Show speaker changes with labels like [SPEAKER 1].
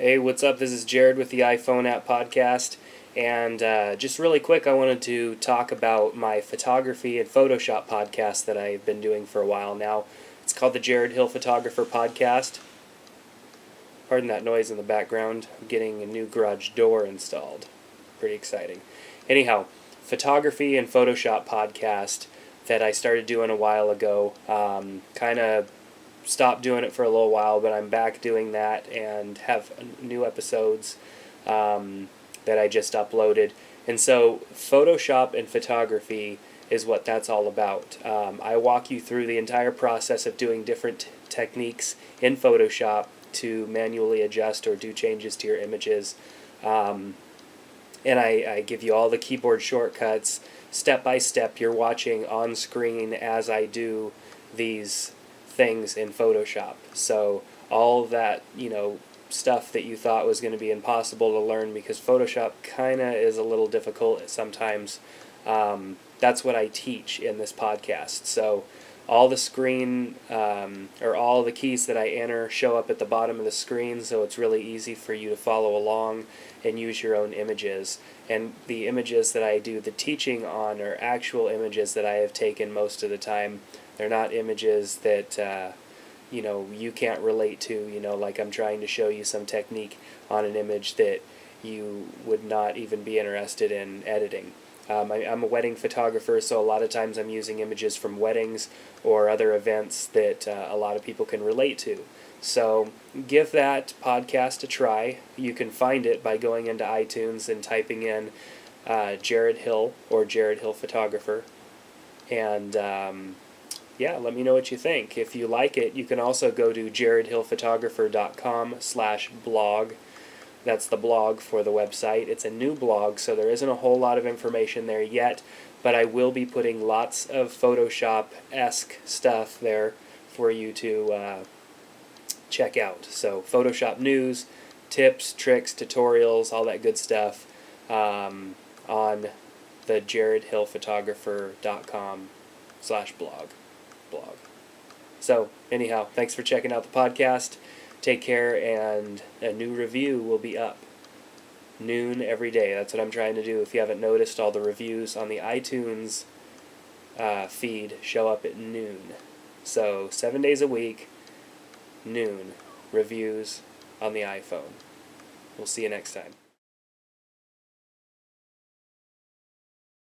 [SPEAKER 1] Hey, what's up? This is Jared with the iPhone App Podcast. And just really quick, I wanted to talk about my photography and Photoshop podcast that I've been doing for a while now. It's called the Jared Hill Photographer Podcast. Pardon that noise in the background. I'm getting a new garage door installed. Pretty exciting. Anyhow, photography and Photoshop podcast that I started doing a while ago. Kind of stopped doing it for a little while, but I'm back doing that and have new episodes that I just uploaded. And so Photoshop and photography is what that's all about. I walk you through the entire process of doing different techniques in Photoshop to manually adjust or do changes to your images. And I give you all the keyboard shortcuts step by step. You're watching on screen as I do these things in Photoshop. So all that, stuff that you thought was going to be impossible to learn because Photoshop kind of is a little difficult sometimes. That's what I teach in this podcast. So all the screen or all the keys that I enter show up at the bottom of the screen, so it's really easy for you to follow along and use your own images. And the images that I do the teaching on are actual images that I have taken most of the time. They're not images that you can't relate to, like I'm trying to show you some technique on an image that you would not even be interested in editing. I'm a wedding photographer, so a lot of times I'm using images from weddings or other events that a lot of people can relate to. So give that podcast a try. You can find it by going into iTunes and typing in Jared Hill or Jared Hill Photographer. And let me know what you think. If you like it, you can also go to jaredhillphotographer.com/blog. That's the blog for the website. It's a new blog, so there isn't a whole lot of information there yet, but I will be putting lots of Photoshop-esque stuff there for you to check out. So Photoshop news, tips, tricks, tutorials, all that good stuff on the jaredhillphotographer.com/blog. So anyhow, thanks for checking out the podcast. Take care, and a new review will be up noon every day. That's what I'm trying to do. If you haven't noticed, all the reviews on the iTunes feed show up at noon. So 7 days a week, noon, reviews on the iPhone. We'll see you next time.